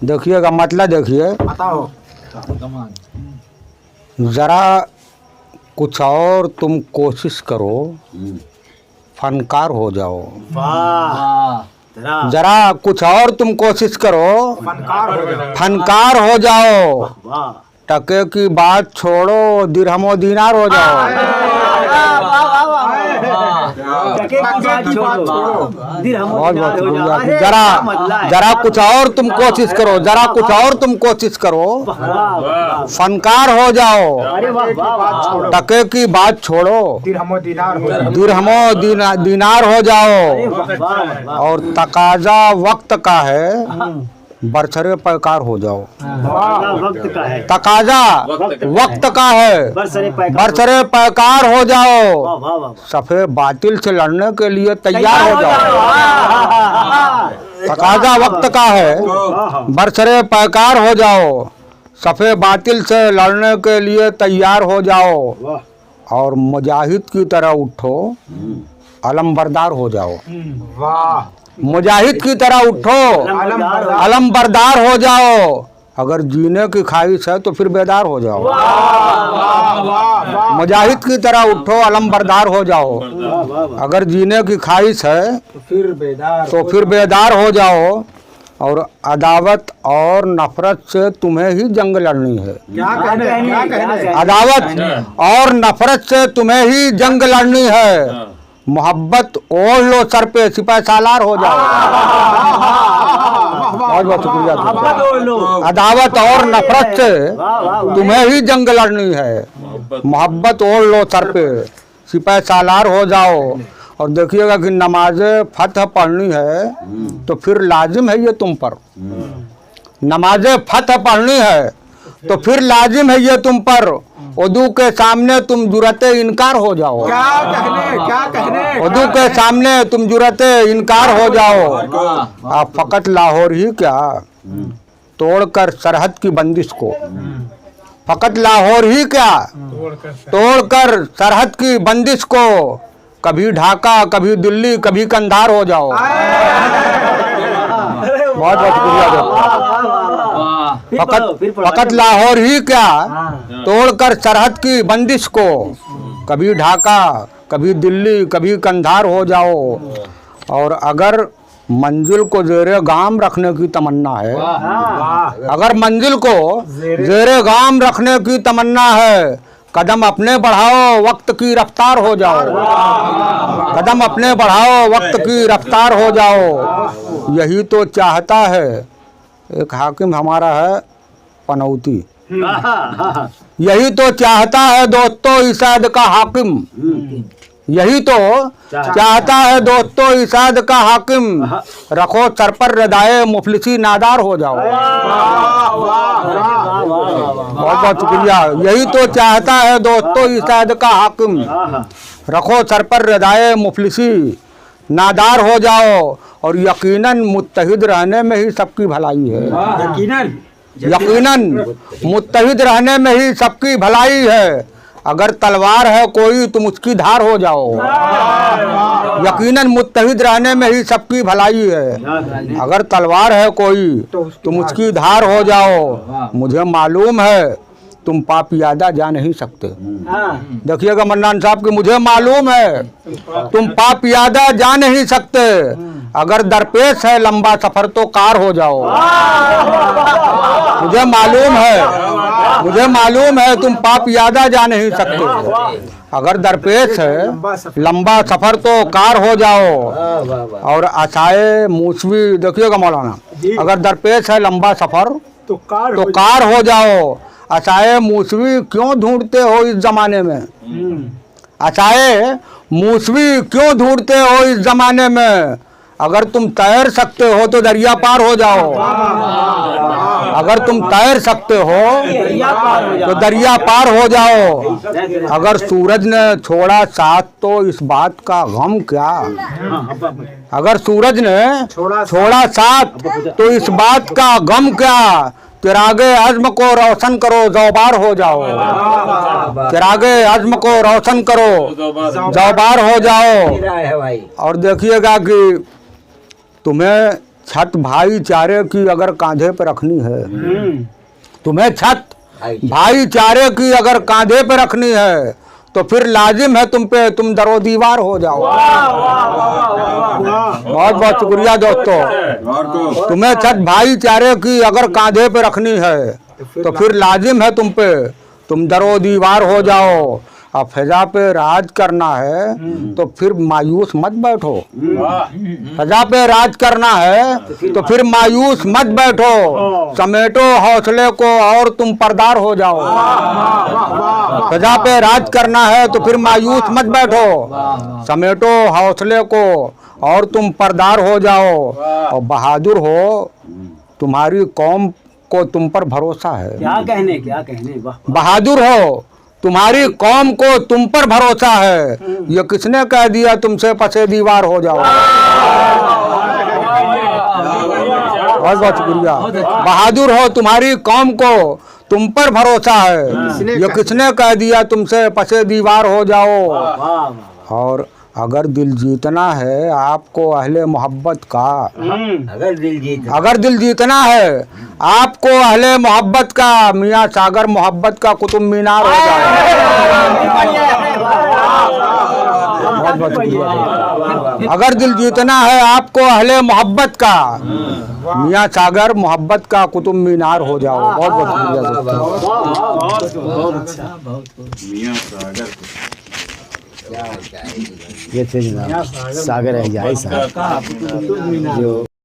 देखिएगा मतलब देखिए, बताओ। जरा कुछ और तुम कोशिश करो, फनकार हो जाओ। वाह। जरा कुछ और तुम कोशिश करो, फनकार हो जाओ। फनकार हो जाओ। वाह। टके की बात छोड़ो, दिरहमो दीनार हो जाओ। बहुत बहुत शुक्रिया। जरा कुछ और तुम कोशिश करो, जरा कुछ और तुम कोशिश करो, फनकार हो जाओ। टके की बात छोड़ो, दिरहमो दीनार हो जाओ। दिरहमो दीनार हो जाओ। और तकाजा वक्त का है, बरसरे पैकार हो जाओ। वक्त का है, तकाजा वक्त का है, बरसरे पैकार हो जाओ। सफे बातिल से लड़ने के लिए तैयार हो जाओ। तकाजा वक्त का है, बरसरे पैकार हो जाओ। सफे बातिल से लड़ने के लिए तैयार हो जाओ। और मुजाहिद की तरह उठो, अलमबरदार हो जाओ। वाह। मुजाहिद की तरह उठो, अलमबरदार हो जाओ। अगर जीने की ख्वाहिश है तो फिर बेदार हो जाओ। मुजाहिद की तरह उठो, अलमबरदार हो जाओ। अगर जीने की ख्वाहिश है तो फिर बेदार हो जाओ। और अदावत और नफरत से तुम्हें ही जंग लड़नी है। क्या कहने? अदावत और नफरत से तुम्हें ही जंग लड़नी है। मोहब्बत ओढ़ लो सर पे, सिपाही सालार हो जाओ। बहुत बहुत शुक्रिया। अदावत और नफरत से तुम्हें ही जंग लड़नी है। मोहब्बत ओढ़ लो सर पे, सिपाही सालार हो जाओ। और देखिएगा कि नमाज़े फतह पढ़नी है तो फिर लाजिम है ये तुम पर। नमाज़े फतह पढ़नी है तो फिर लाजिम है ये तुम पर। उदू के सामने तुम जुरते इनकार हो जाओ। क्या कहने? उदू के सामने तुम जुरते इनकार हो जाओ। आप फकत लाहौर ही क्या, तोड़कर सरहद की बंदिश को। फकत लाहौर ही क्या, तोड़कर सरहद की बंदिश को। कभी ढाका, कभी दिल्ली, कभी कंधार हो जाओ। बहुत बहुत शुक्रिया। फकत लाहौर ही क्या, तोड़कर सरहद की बंदिश को। कभी ढाका, कभी दिल्ली, कभी कंधार हो जाओ। और अगर मंजिल को ज़ेरे गाम रखने की तमन्ना है, अगर मंजिल को ज़ेरे गाम रखने की तमन्ना है, कदम अपने बढ़ाओ, वक्त की रफ्तार हो जाओ। कदम अपने बढ़ाओ, वक्त की रफ्तार हो जाओ। यही तो चाहता है, एक हाकिम हमारा है पनौती, यही तो चाहता है दोस्तों इसाद का हाकिम। यही तो चाहता है दोस्तों इसाद का हाकिम। रखो सर पर रदाए मुफलिसी नादार हो जाओ। बहुत बहुत शुक्रिया। यही तो चाहता है दोस्तों इसाद का हाकिम। रखो सर पर रदाए मुफलिसी नादार हो जाओ। और यकीनन मुत्तहिद रहने में ही सबकी भलाई है। यकीनन मुत्तहिद रहने में ही सबकी भलाई है। अगर तलवार है कोई तुम उसकी धार हो जाओ। यकीनन मुत्तहिद रहने में ही सबकी भलाई है। अगर तलवार है कोई तुम उसकी धार हो जाओ। मुझे मालूम है तुम पापियादा जा नहीं सकते। देखिएगा मन्नान साहब कि मुझे मालूम है तुम पापियादा जा नहीं सकते। अगर दरपेश है लंबा सफर तो कार हो जाओ। मुझे मालूम है तुम पापियादा जा नहीं सकते। अगर दरपेश है लंबा सफर तो कार हो जाओ। और आशाए मूसवी, देखिएगा मौलाना, अगर दरपेश है लंबा सफर तो कार हो जाओ। आशाए मूसवी क्यों ढूंढते हो इस जमाने में। आशाए मूसवी क्यों ढूंढते हो इस जमाने में। अगर तुम तैर सकते हो तो दरिया पार हो जाओ। अगर तुम तैर सकते हो तो दरिया पार हो जाओ। अगर सूरज ने छोड़ा साथ तो इस बात का गम क्या। अगर सूरज ने छोड़ा साथ तो इस बात का गम क्या। चिरागे अज़्म को रोशन करो ज़ौबार हो जाओ। चिरागे अज़्म को रोशन करो ज़ौबार हो जाओ। और देखिएगा कि तुम्हें छत भाईचारे की अगर कांधे पे रखनी है, तुम्हें छत भाईचारे की अगर कांधे पे रखनी है, तो फिर लाजिम है तुम दरो दीवार हो जाओ। बहुत बहुत शुक्रिया दोस्तों। तुम्हें छत भाईचारे की अगर कांधे पे रखनी है, तो फिर लाजिम है तुम दरो दीवार हो जाओ। अब फजा पे राज करना है तो फिर मायूस मत बैठो। फजा पे राज करना है तो फिर मायूस मत बैठो। समेटो हौसले को और तुम परदार हो जाओ। फजा पे राज करना है तो फिर मायूस मत बैठो। समेटो हौसले को और तुम परदार हो जाओ। और बहादुर हो, तुम्हारी कौम को तुम पर भरोसा है। क्या कहने वाह। बहादुर हो, तुम्हारी कौम को तुम पर भरोसा है। ये किसने कह दिया तुमसे पसे दीवार हो जाओ। बहुत बहुत शुक्रिया। बहादुर हो, तुम्हारी कौम को तुम पर भरोसा है। ये किसने कह दिया तुमसे पसे दीवार हो जाओ। और अगर दिल जीतना है आपको अहले मोहब्बत का, अगर दिल जीतना है आपको अहले मोहब्बत का, मियाँ सागर मोहब्बत का कुतुब मीनार हो जाए। बहुत बहुत शुक्रिया। अगर दिल जीतना है आपको अहले मोहब्बत का, मियाँ सागर मोहब्बत का कुतुब मीनार हो जाओ। बहुत बहुत शुक्रिया। मियाँ सागर ये थे जनाब सागर है साहब जो